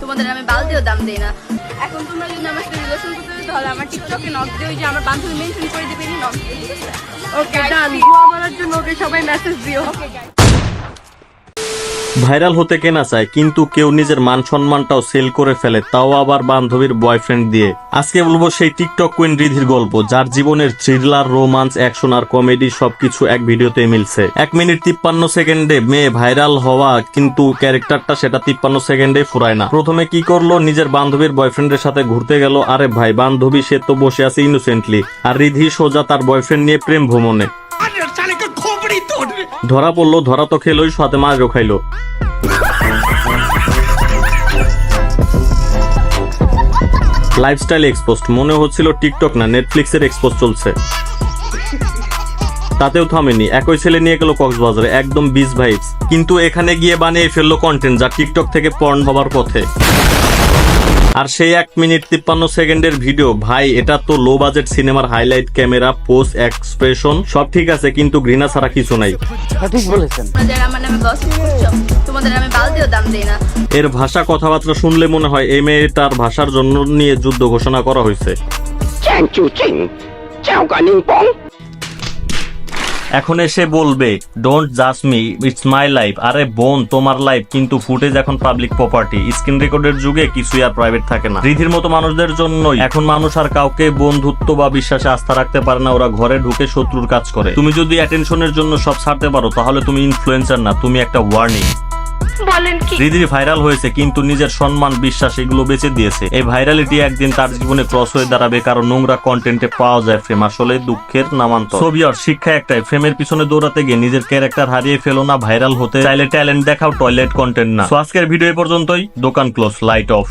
তোমাদের আমি বালতিও দাম দেই না। এখন তোমরা যদি আমার সাথে রিলেশন করতে চাও তাহলে আমার টিকটকে নক দিও, যে আমার বান্ধবী মেনশন করে দিবে, নক দিও, ঠিক আছে? ওকে ডান। দোয়া করার জন্য ওকে সবাই মেসেজ দিও। Okay guys. ভাইরাল হতে কে না চায়, কিন্তু কেউ নিজের মান সম্মানটাও সেল করে ফেলে, তাও আবার বান্ধবীর বয়ফ্রেন্ড দিয়ে। আজকে বলবো সেই টিকটক কুইন রিধির গল্প, যার জীবনের থ্রিলার, রোমান্স, অ্যাকশন আর কমেডি সবকিছু এক ভিডিওতে মিলছে। 1 মিনিট 53 সেকেন্ডে মেয়ে ভাইরাল হওয়া, কিন্তু ক্যারেক্টারটা সেটা 53 সেকেন্ডে ফুরায় না। প্রথমে কি করলো, নিজের বান্ধবীর বয়ফ্রেন্ডের সাথে ঘুরতে গেল। আরে ভাই, বান্ধবী সে তো বসে আছে ইনোসেন্টলি, আর রিধি সোজা তার বয়ফ্রেন্ড নিয়ে প্রেম ভ্রমণে। ধরা পড়লো, ধরা তো খেলোই, সাথে মারও খাইলো। লাইফস্টাইল এক্সপোস্ট, মনে হচ্ছিল টিকটক না নেটফ্লিক্সের এক্সপোস্ট চলছে। তাতেও থামেনি, একই ছেলে নিয়ে গেল কক্সবাজারে, একদম বিচ ভাইবস। কিন্তু এখানে গিয়ে বানিয়ে ফেললো কন্টেন্ট যা টিকটক থেকে পর্ন হবার পথে। আর সেই 1 মিনিট 53 সেকেন্ডের ভিডিও, ভাই এটা তো লো বাজেট সিনেমার হাইলাইট, ক্যামেরা, পোজ, এক্সপ্রেশন সব ঠিক আছে, কিন্তু ঘৃণা ছাড়া কিছু নাই। ঠিক বলেছেন। তোমরা যারা আমার নামে গসিপ করছো, তোমাদের আমি বালতিও দাম দেই না। এর ভাষা, কথাবার্তা শুনলে মনে হয় এই মেয়েটার ভাষার জন্য নিয়ে যুদ্ধ ঘোষণা করা হয়েছে। এখন এসে বলবে ডোন্ট জাজ মি, ইটস মাই লাইফ। আরে বোন, তোমার লাইফ, কিন্তু ফুটেজ এখন পাবলিক প্রপার্টি। স্ক্রিন রেকর্ডের যুগে কিছুই আর প্রাইভেট থাকে না। রিধির মতো মানুষদের জন্যই এখন মানুষ আর কাউকে বন্ধুত্ব বা বিশ্বাসে আস্থা রাখতে পারে না। ওরা ঘরে ঢুকে শত্রুর কাজ করে। তুমি যদি অ্যাটেনশনের জন্য সব ছাড়তে পারো, তাহলে তুমি ইনফ্লুয়েন্সার না, তুমি একটা ওয়ার্নিং। রিধি ভাইরাল হয়েছে, কিন্তু নিজের সম্মান, বিশ্বাস এগুলো বেঁচে দিয়েছে। এই ভাইরালিটি একদিন তার জীবনে ক্রস হয়ে দাঁড়াবে, কারণ নোংরা কন্টেন্টে পাওয়া যায় ফ্রেম। আসলে দুঃখের নামান্তর। ছবির শিক্ষা একটাই, ফ্রেমের পিছনে দৌড়াতে গিয়ে নিজের ক্যারেক্টার হারিয়ে ফেলো না। ভাইরাল হতে চাইলে ট্যালেন্ট দেখাও, টয়লেট কন্টেন্ট না। সো আজকের ভিডিও এ পর্যন্তই। দোকান ক্লোজ, লাইট অফ।